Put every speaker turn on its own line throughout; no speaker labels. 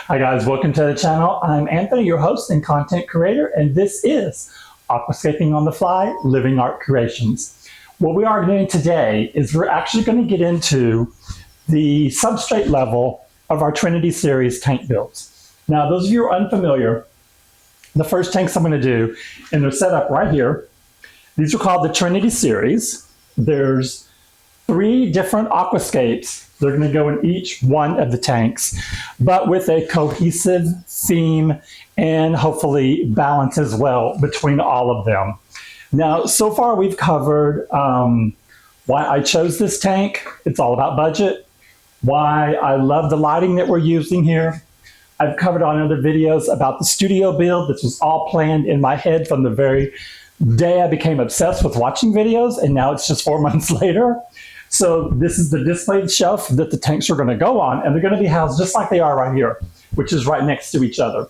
Hi guys, welcome to the channel. I'm Anthony, your host and content creator, and this is Aquascaping on the Fly, Living Art Creations. What we are doing today is we're actually going to get into the substrate level of our Trinity Series tank builds. Now, those of you who are unfamiliar, the first tanks I'm going to do, and they're set up right here, these are called the Trinity Series. There's 3 different aquascapes. They're going to go in each one of the tanks, but with a cohesive theme and hopefully balance as well between all of them. Now, so far we've covered why I chose this tank. It's all about budget. Why I love the lighting that we're using here. I've covered on other videos about the studio build. This was all planned in my head from the very day I became obsessed with watching videos, and now it's just 4 months later. So this is the displayed shelf that the tanks are going to go on, and they're going to be housed just like they are right here, which is right next to each other.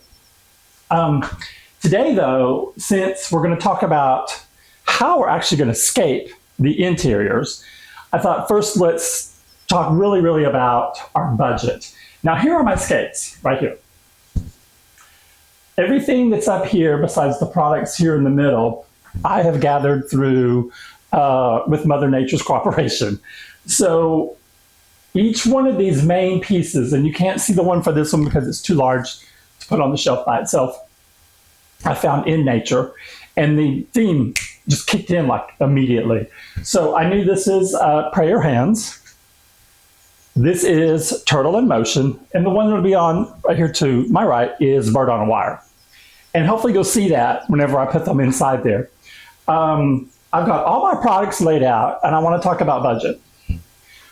Today, though, since we're going to talk about how we're actually going to scape the interiors, I thought first let's talk really about our budget. Now, here are my scapes right here. Everything that's up here, besides the products here in the middle, I have gathered through with Mother Nature's cooperation. So each one of these main pieces, and you can't see the one for this one because it's too large to put on the shelf by itself, I found in nature, and the theme just kicked in like immediately. So I knew this is Prayer Hands. This is Turtle in Motion, and the one that'll be on right here to my right is Bird on a Wire. And hopefully you'll see that whenever I put them inside there. I've got all my products laid out, and I want to talk about budget.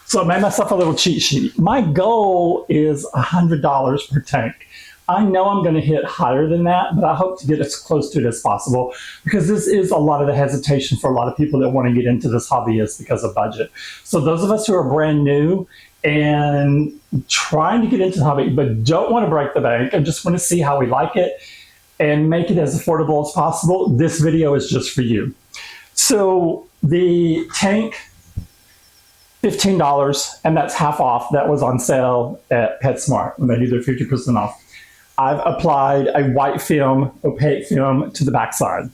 So I made myself a little cheat sheet. My goal is $100 per tank. I know I'm going to hit higher than that, but I hope to get as close to it as possible, because this is a lot of the hesitation for a lot of people that want to get into this hobby is because of budget. So those of us who are brand new and trying to get into the hobby but don't want to break the bank and just want to see how we like it and make it as affordable as possible, this video is just for you. So the tank, $15, and that's half off. That was on sale at PetSmart when they do their 50% off. I've applied a white film, opaque film to the backside.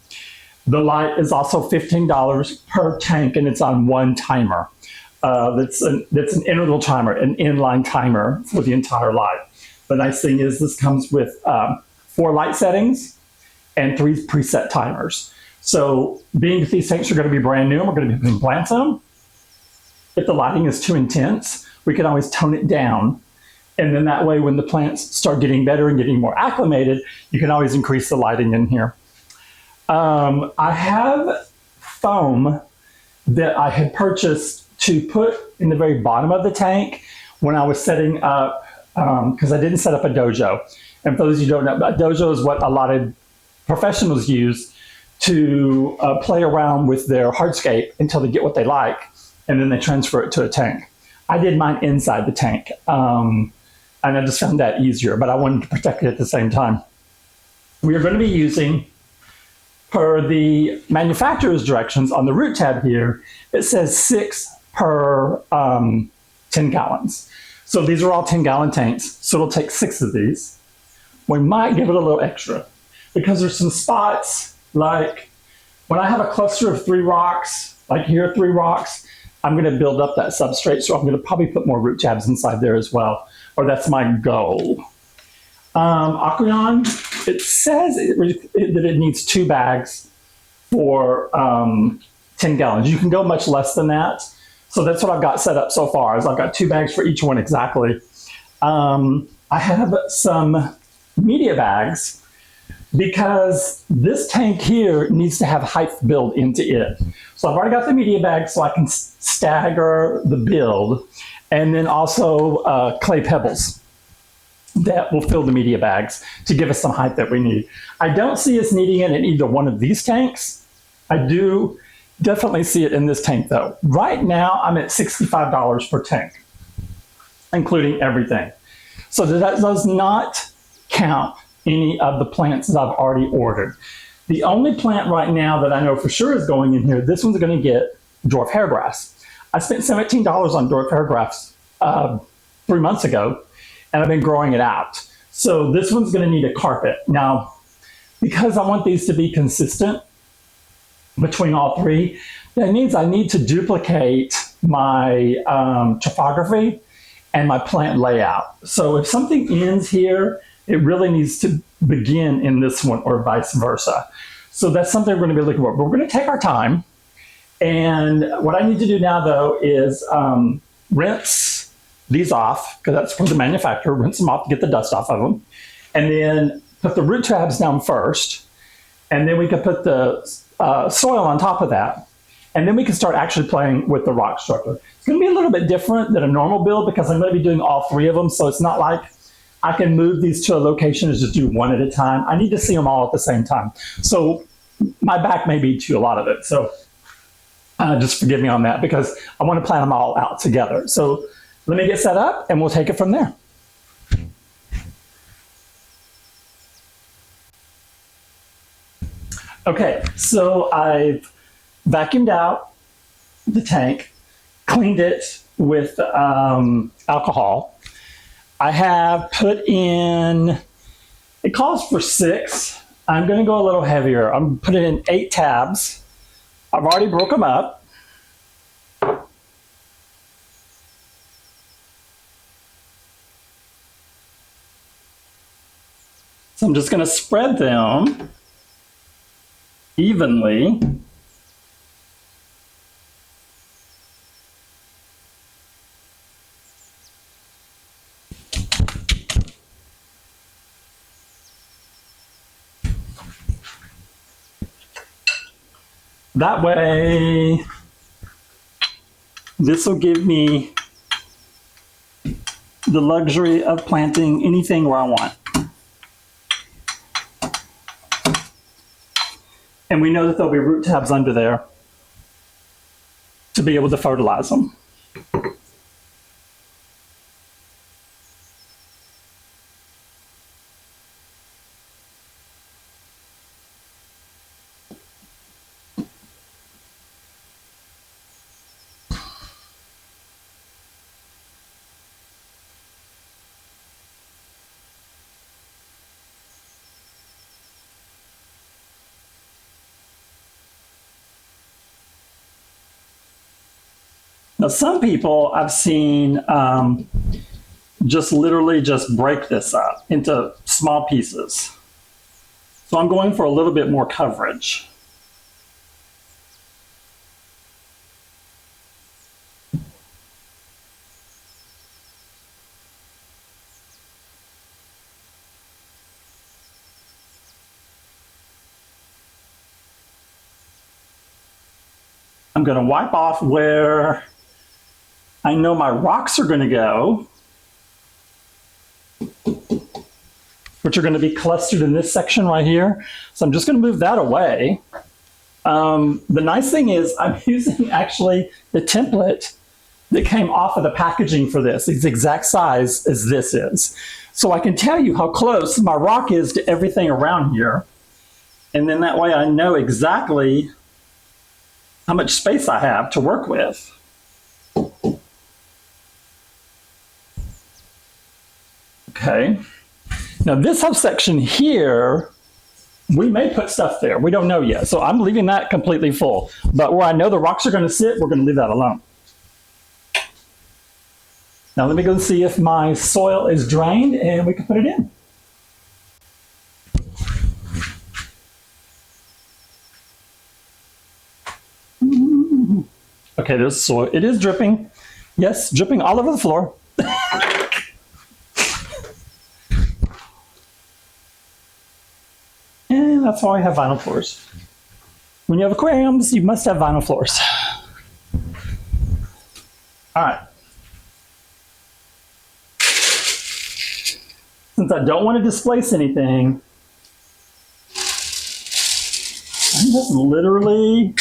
The light is also $15 per tank, and it's on one timer. That's an integral timer, an inline timer for the entire light. The nice thing is this comes with 4 light settings and 3 preset timers. So being that these tanks are going to be brand new and we're going to be putting plants in them, if the lighting is too intense, we can always tone it down. And then that way, when the plants start getting better and getting more acclimated, you can always increase the lighting in here. I have foam that I had purchased to put in the very bottom of the tank when I was setting up, because I didn't set up a dojo. And for those of you who don't know, a dojo is what a lot of professionals use to play around with their hardscape until they get what they like, and then they transfer it to a tank. I did mine inside the tank, and I just found that easier, but I wanted to protect it at the same time. We are going to be using, per the manufacturer's directions on the root tab here, it says 6 per 10 gallons. So these are all 10-gallon tanks, so it'll take 6 of these. We might give it a little extra because there's some spots, like when I have a cluster of 3 rocks, like here 3 rocks, I'm going to build up that substrate, so I'm going to probably put more root tabs inside there as well, or that's my goal. Aqueon, it says that it needs 2 bags for 10 gallons. You can go much less than that. So that's what I've got set up so far, is I've got 2 bags for each one exactly. I have some media bags because this tank here needs to have height built into it. So I've already got the media bag so I can stagger the build, and then also clay pebbles that will fill the media bags to give us some height that we need. I don't see us needing it in either one of these tanks. I do definitely see it in this tank though. Right now I'm at $65 per tank, including everything. So that does not count any of the plants that I've already ordered. The only plant right now that I know for sure is going in here, this one's going to get dwarf hairgrass. I spent $17 on dwarf hairgrass 3 months ago, and I've been growing it out. So this one's going to need a carpet. Now, because I want these to be consistent between all three, that means I need to duplicate my topography and my plant layout. So if something ends here, it really needs to begin in this one or vice versa. So that's something we're going to be looking for. But we're going to take our time. And what I need to do now, though, is rinse these off, because that's from the manufacturer. Rinse them off to get the dust off of them. And then put the root tabs down first. And then we can put the soil on top of that. And then we can start actually playing with the rock structure. It's going to be a little bit different than a normal build because I'm going to be doing all three of them. So it's not like I can move these to a location and just do one at a time. I need to see them all at the same time. So my back may be to a lot of it. So just forgive me on that because I want to plan them all out together. So let me get set up and we'll take it from there. Okay, so I've vacuumed out the tank, cleaned it with alcohol. I have put in, it calls for 6. I'm going to go a little heavier. I'm putting in 8 tabs. I've already broke them up. So I'm just going to spread them evenly. That way, this will give me the luxury of planting anything where I want. And we know that there'll be root tabs under there to be able to fertilize them. Now, some people I've seen just literally just break this up into small pieces. So I'm going for a little bit more coverage. I'm going to wipe off where I know my rocks are going to go, which are going to be clustered in this section right here. So I'm just going to move that away. The nice thing is I'm using actually the template that came off of the packaging for this. It's the exact size as this is. So I can tell you how close my rock is to everything around here. And then that way I know exactly how much space I have to work with. Okay. Now this subsection here, we may put stuff there. We don't know yet. So I'm leaving that completely full. But where I know the rocks are going to sit, we're going to leave that alone. Now let me go see if my soil is drained and we can put it in. Okay, there's soil. It is dripping. Yes, dripping all over the floor. And that's why I have vinyl floors. When you have aquariums, you must have vinyl floors. All right. Since I don't want to displace anything, I'm just literally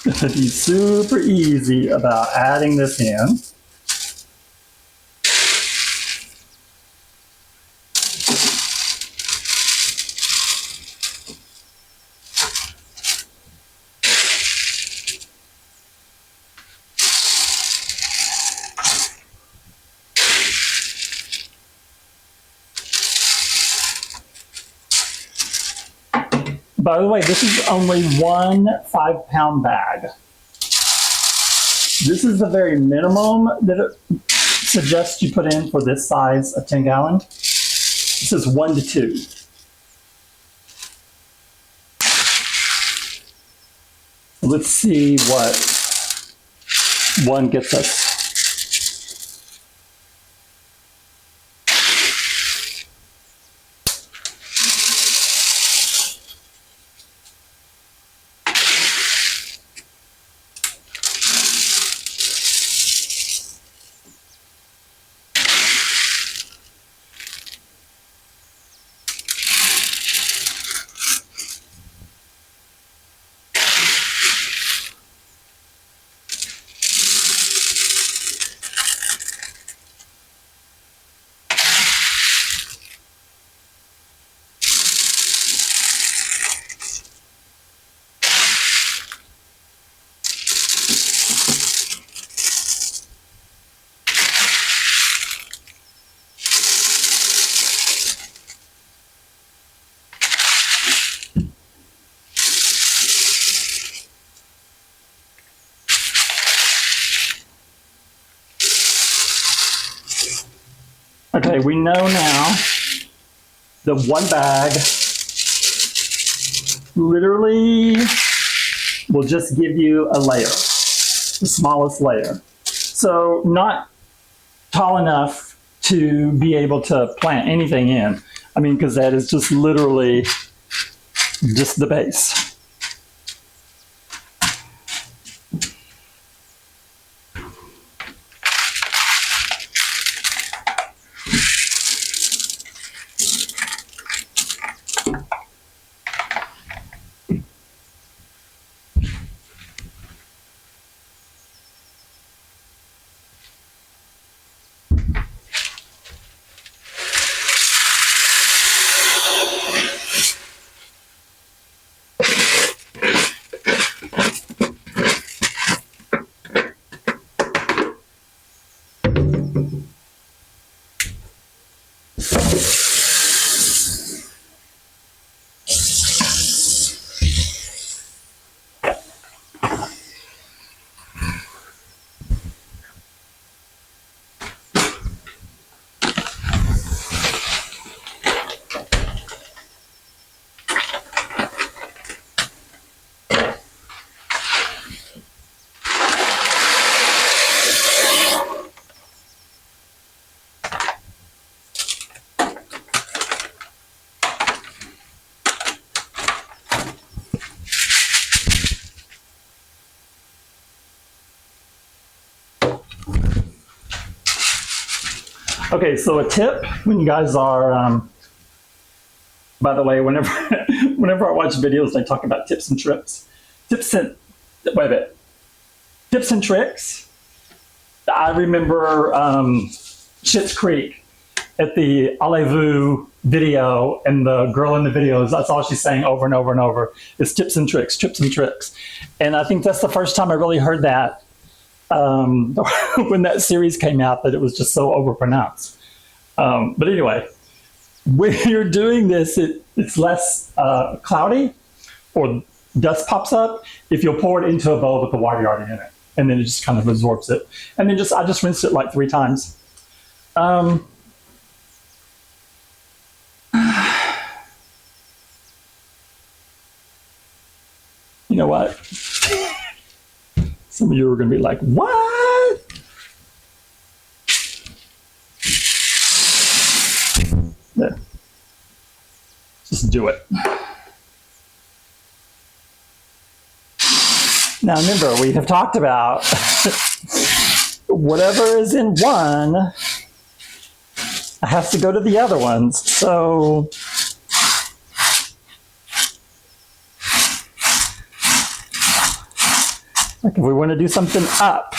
going to be super easy about adding this in. By the way, this is only one 5-pound bag. This is the very minimum that it suggests you put in for this size of 10-gallon. This is 1 to 2. Let's see what one gets us. Okay, we know now the one bag literally will just give you a layer, the smallest layer. So not tall enough to be able to plant anything in. I mean, because that is just literally just the base. Okay, so a tip when you guys are, by the way, whenever I watch videos, they talk about tips and tricks. Tips and tricks. I remember Schitt's Creek at the Allez-vous video, and the girl in the videos, that's all she's saying over and over and over is tips and tricks, tips and tricks. And I think that's the first time I really heard that when that series came out, that it was just so overpronounced. But anyway, when you're doing this, it's less cloudy or dust pops up if you'll pour it into a bowl with the water already in it, and then it just kind of absorbs it. And then I just rinsed it like 3 times. You know what? Some of you are going to be like, what? There. Just do it. Now remember, we have talked about whatever is in one has to go to the other ones. So like if we want to do something up,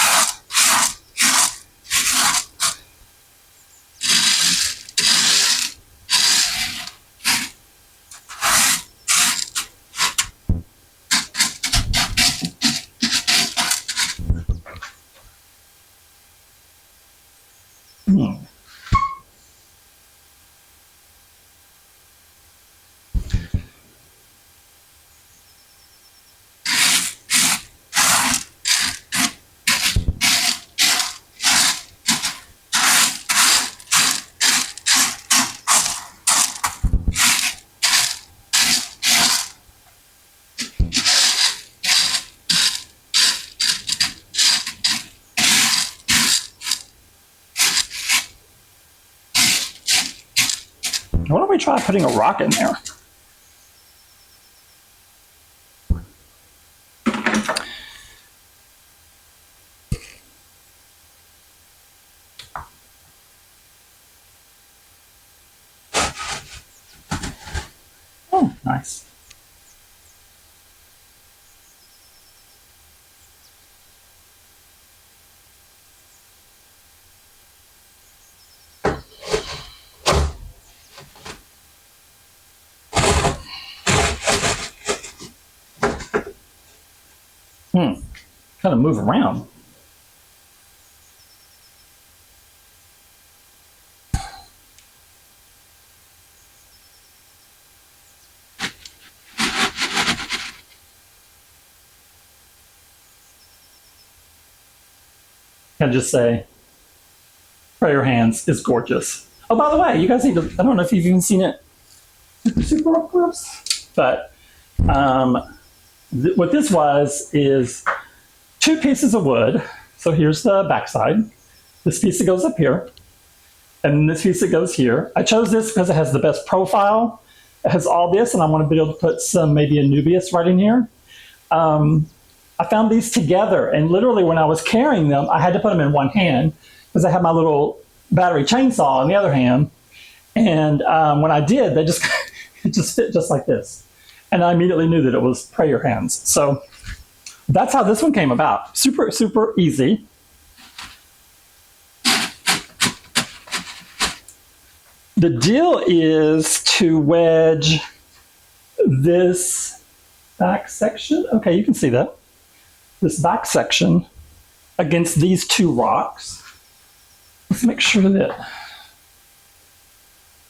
Why don't we try putting a rock in there? Oh, nice. Kind of move around. Can just say, Prayer Hands is gorgeous. Oh, by the way, you guys need to, I don't know if you've even seen it super up close, but what this was is 2 pieces of wood. So here's the backside. This piece that goes up here, and this piece that goes here. I chose this because it has the best profile. It has all this, and I want to be able to put some, maybe a Nubius right in here. I found these together, and literally when I was carrying them, I had to put them in one hand because I had my little battery chainsaw in the other hand. And when I did, they just it just fit just like this. And I immediately knew that it was Prayer Hands. So that's how this one came about. Super, super easy. The deal is to wedge this back section. Okay, you can see that. This back section against these 2 rocks. Let's make sure that, I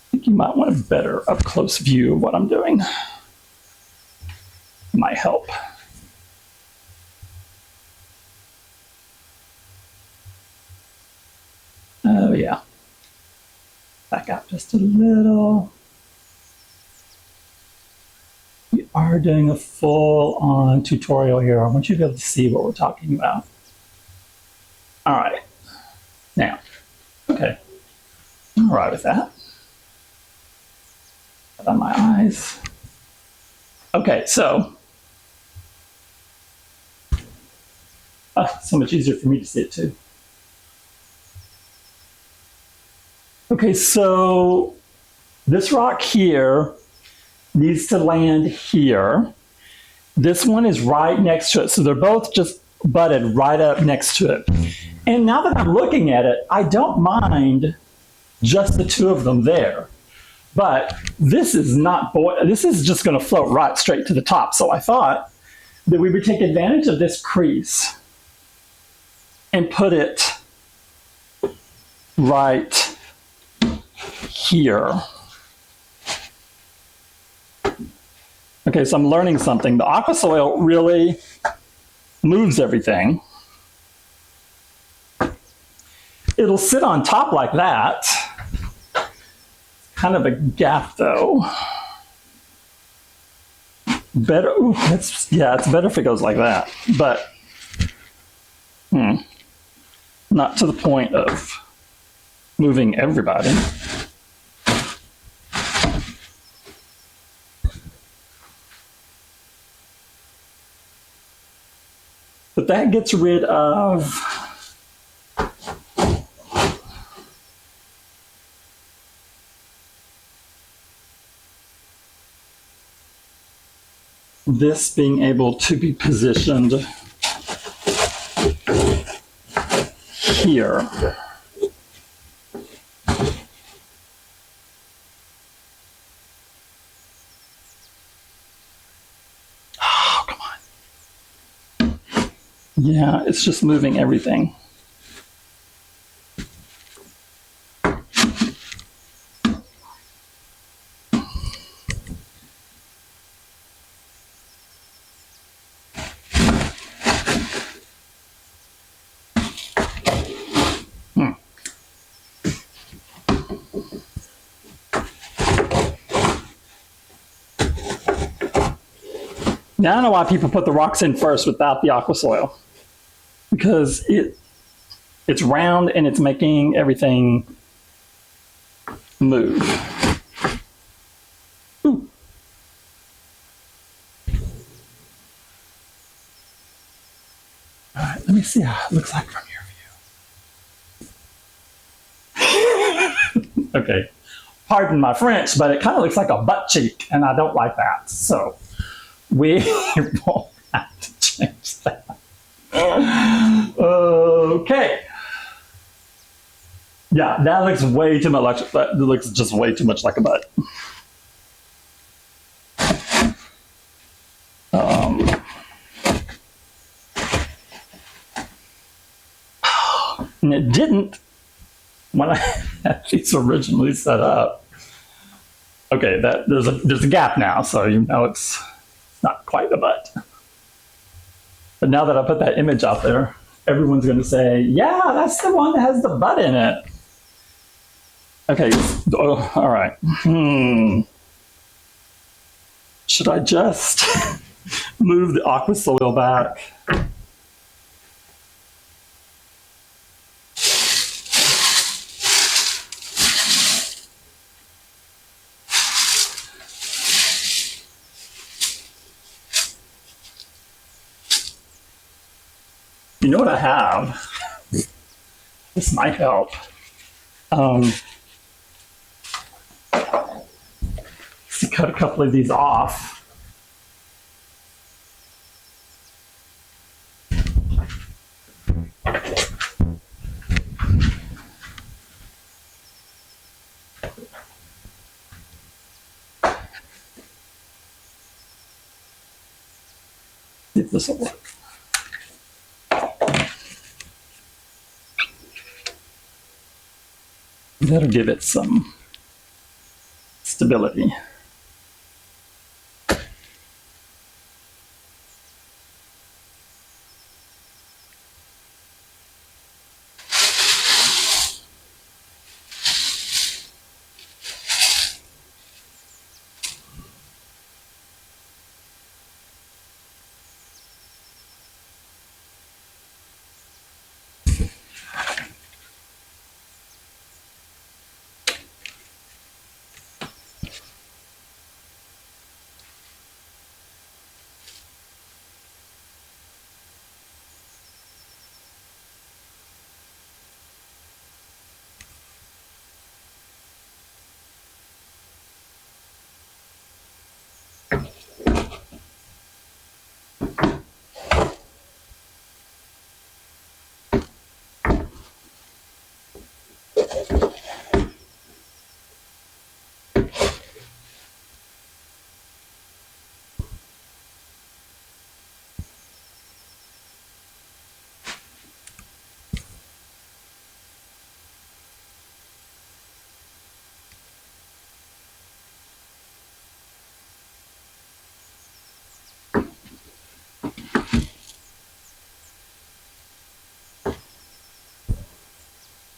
think you might want a better up close view of what I'm doing. Might help. Oh yeah. Back out just a little. We are doing a full-on tutorial here. I want you to be able to see what we're talking about. All right. Now, okay. I'm all right with that. Put on my eyes. Okay, so. So much easier for me to see it too. Okay, so this rock here needs to land here. This one is right next to it. So they're both just butted right up next to it. And now that I'm looking at it, I don't mind just the 2 of them there. But this is not, this is just going to float right straight to the top. So I thought that we would take advantage of this crease and put it right here. Okay, so I'm learning something. The aqua soil really moves everything. It'll sit on top like that. Kind of a gap though. Better, ooh, it's better if it goes like that, but not to the point of moving everybody. But that gets rid of this being able to be positioned here. Oh, come on. Yeah, it's just moving everything. Now I know why people put the rocks in first without the aqua soil, because it's round and it's making everything move. me see how it looks like from your view. Okay, pardon my French, but it kind of looks like a butt cheek, and I don't like that. So we won't have to change that. Okay. Yeah, that looks way too much like, that looks just way too much like a butt. And it didn't when I had these originally set up. Okay, there's a gap now, so you know it's not quite a butt. But now that I put that image out there, everyone's going to say, yeah, that's the one that has the butt in it. Okay, all right. Should I just move the aqua soil back? You know what I have? This might help. To cut a couple of these off. See if this will work. That'll give it some stability.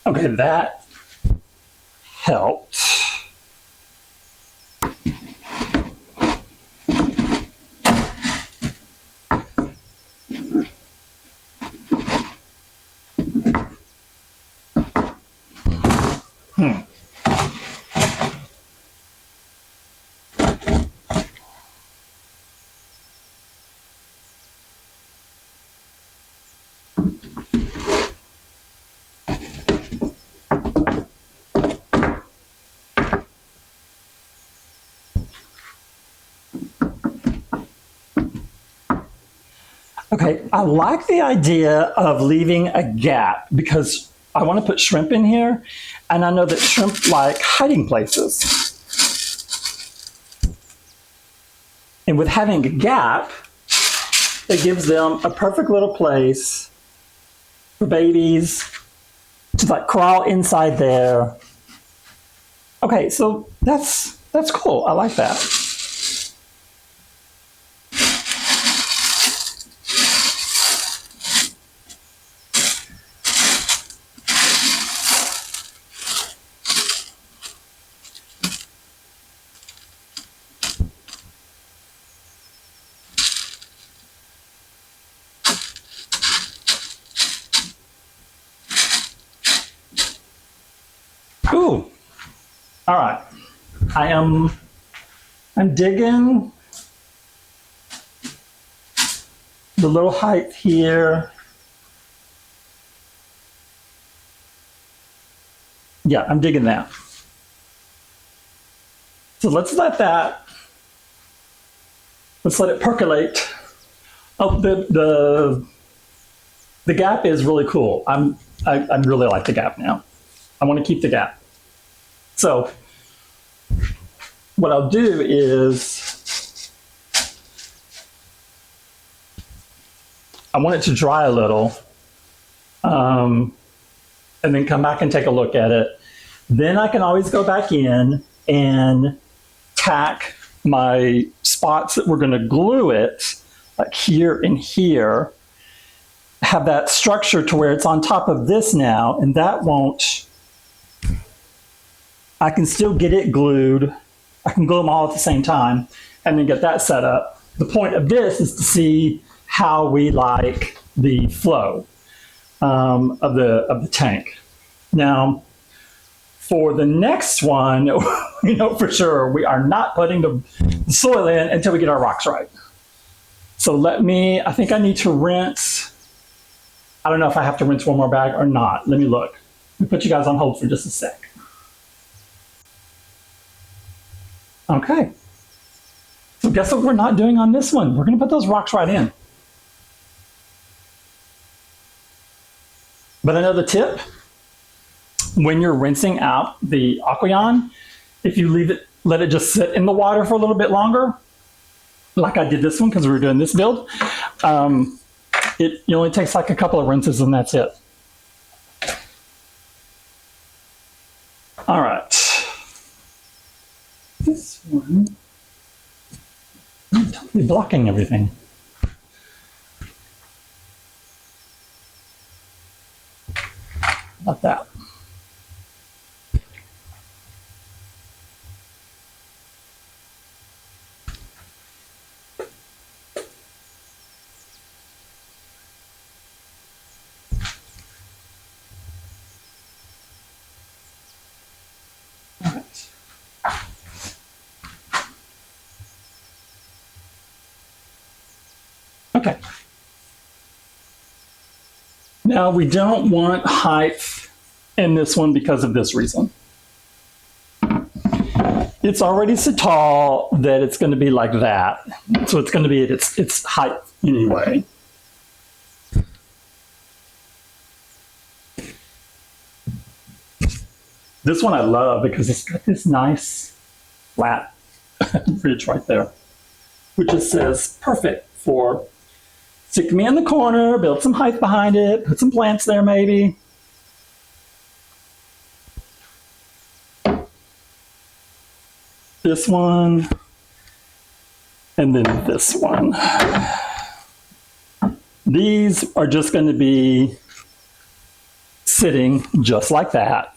Okay, that helped. Okay, I like the idea of leaving a gap because I want to put shrimp in here, and I know that shrimp like hiding places. And with having a gap, it gives them a perfect little place for babies to like crawl inside there. Okay, so that's cool. I like that. Ooh, all right. I'm digging the little height here. Yeah, I'm digging that. So let's let it percolate. Oh, the gap is really cool. I really like the gap now. I want to keep the gap. So what I'll do is I want it to dry a little, and then come back and take a look at it. Then I can always go back in and tack my spots that we're going to glue it, like here and here, have that structure to where it's on top of this now, and that won't, I can still get it glued. I can glue them all at the same time and then get that set up. The point of this is to see how we like the flow of the tank. Now, for the next one, we know for sure we are not putting the soil in until we get our rocks right. So I think I need to rinse. I don't know if I have to rinse one more bag or not. Let me look. Let me put you guys on hold for just a sec. Okay. So guess what we're not doing on this one? We're going to put those rocks right in. But another tip, when you're rinsing out the Aquayan, if you let it just sit in the water for a little bit longer, like I did this one because we were doing this build, it only takes like a couple of rinses and that's it. All right. This one, I'm totally blocking everything. About that. All right. Okay. Now we don't want height in this one because of this reason. It's already so tall that it's going to be like that. So it's going to be at its height anyway. This one I love because it's got this nice flat ridge right there, which just says perfect for stick me in the corner, build some height behind it, put some plants there maybe. This one, and then this one. These are just going to be sitting just like that.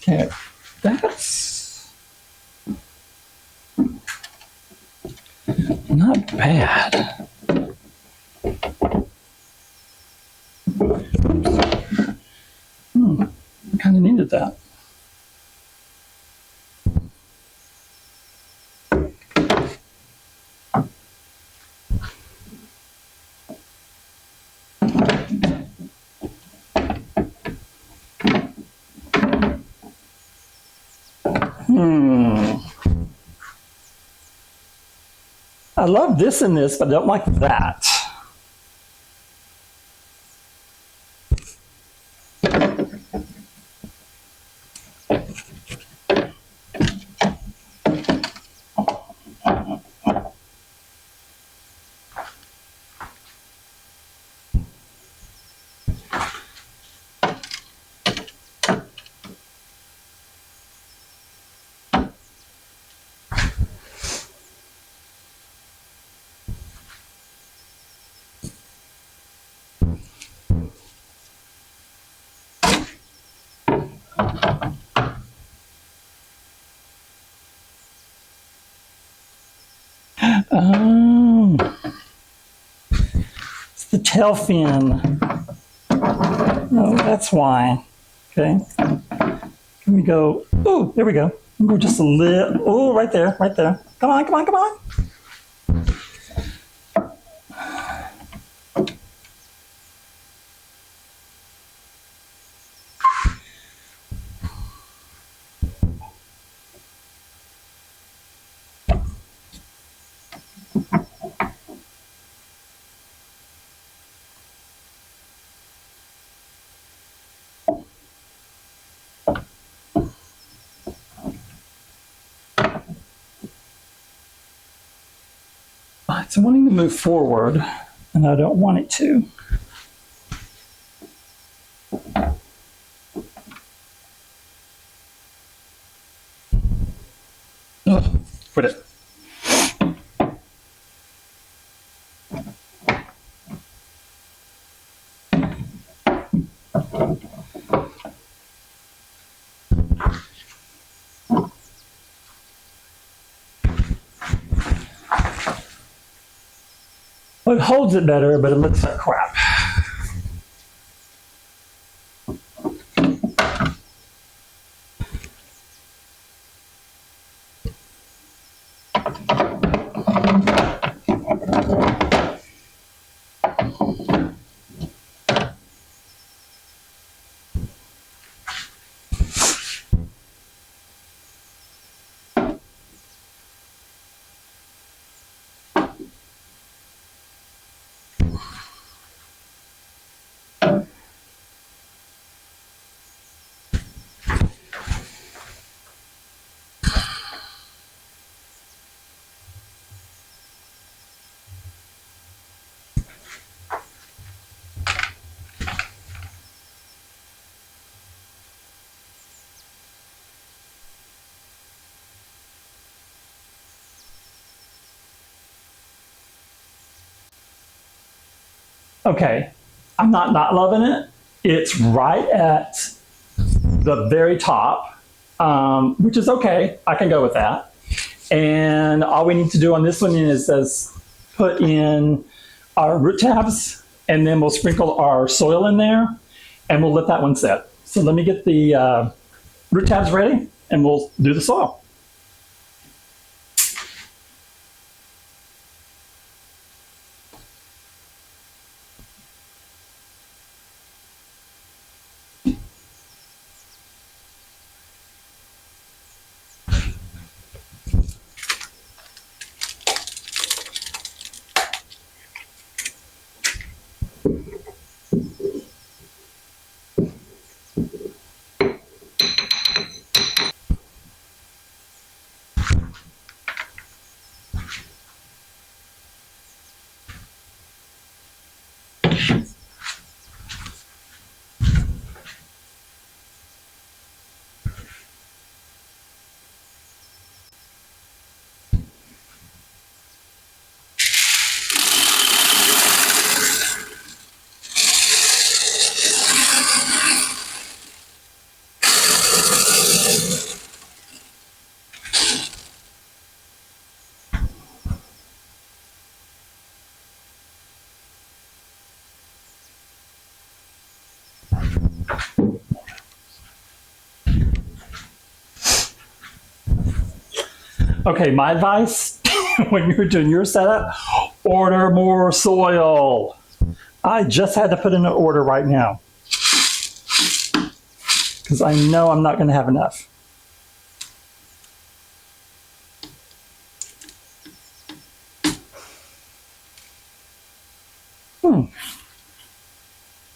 Okay, that's not bad. Kind of needed that. I love this and this, but I don't like that. Oh. the tail fin. Oh, that's why. Okay. Can we go? Oh, there we go. Go just a little. Oh, right there, right there. Come on, come on, come on. It's wanting to move forward, and I don't want it to. Oh, quit it. Well, it holds it better, but it looks like crap. Okay, I'm not loving it. It's right at the very top, which is okay. I can go with that. And all we need to do on this one is put in our root tabs, and then we'll sprinkle our soil in there, and we'll let that one set. So let me get the root tabs ready, and we'll do the soil. Okay, my advice when you're doing your setup, order more soil. I just had to put in an order right now because I know I'm not going to have enough.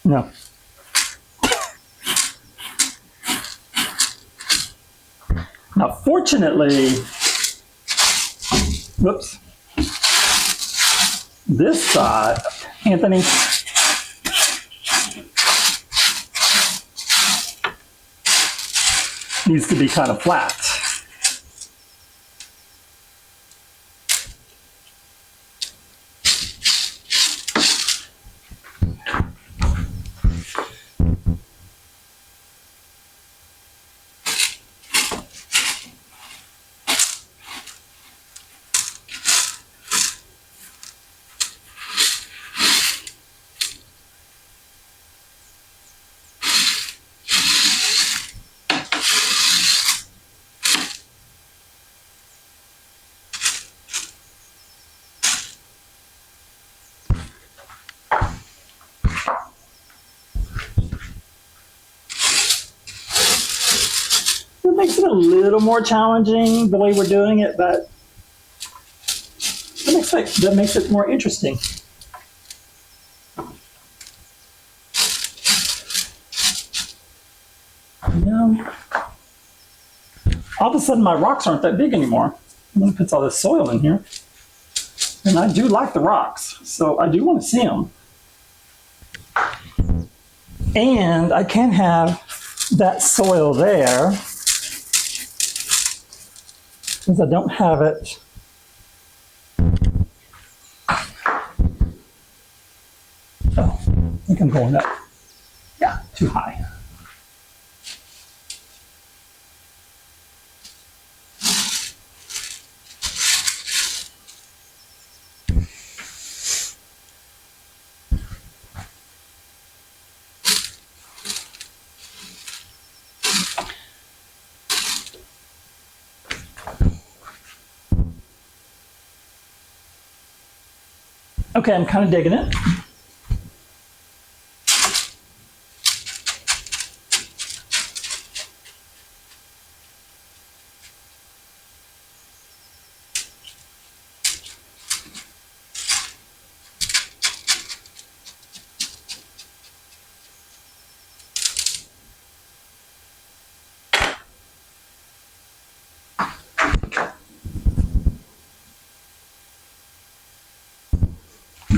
No. Now, fortunately, whoops, this side, Anthony, needs to be kind of flat. It makes it a little more challenging the way we're doing it, but that makes it more interesting. You know, all of a sudden my rocks aren't that big anymore. I'm going to put all this soil in here. And I do like the rocks, so I do want to see them. And I can have that soil there because I don't have it. Oh, I think I'm going up. Yeah, too high. Okay, I'm kind of digging it.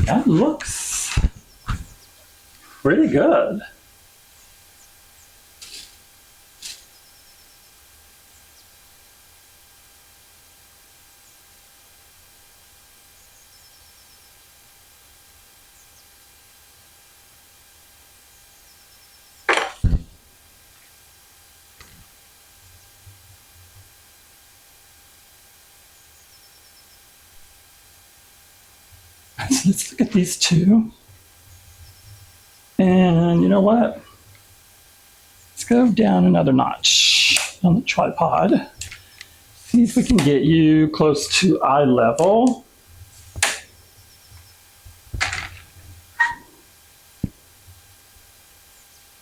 That looks pretty good. So let's look at these two. And you know what? Let's go down another notch on the tripod. See if we can get you close to eye level.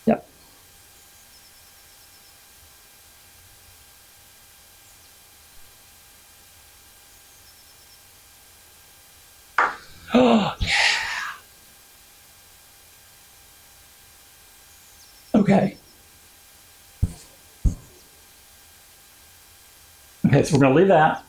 Yep. Oh, yeah. Okay. Okay, so we're going to leave that.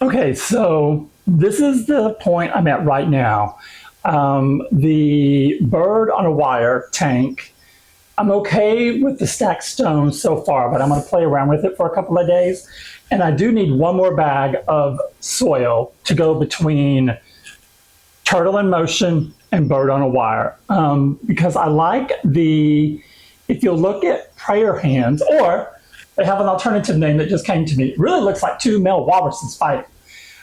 Okay, so this is the point I'm at right now. The bird on a wire tank, I'm okay with the stacked stones so far, but I'm going to play around with it for a couple of days. And I do need one more bag of soil to go between turtle in motion, and bird on a wire. Because I like if you look at prayer hands, or they have an alternative name that just came to me. It really looks like two male walruses fighting.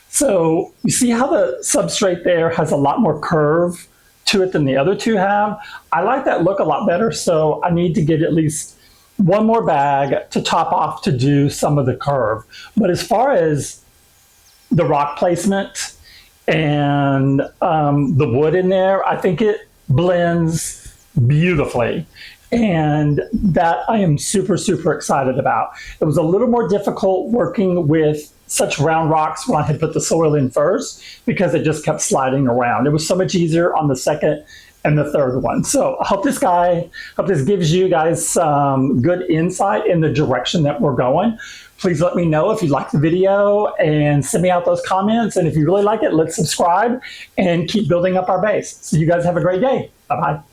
So you see how the substrate there has a lot more curve to it than the other two have? I like that look a lot better, so I need to get at least one more bag to top off to do some of the curve. But as far as the rock placement and the wood in there, I think it blends beautifully. And that I am super, super excited about. It was a little more difficult working with such round rocks when I had put the soil in first, because it just kept sliding around. It was so much easier on the second and the third one. So I hope this gives you guys some good insight in the direction that we're going. Please let me know if you like the video and send me out those comments. And if you really like it, let's subscribe and keep building up our base. So you guys have a great day. Bye-bye.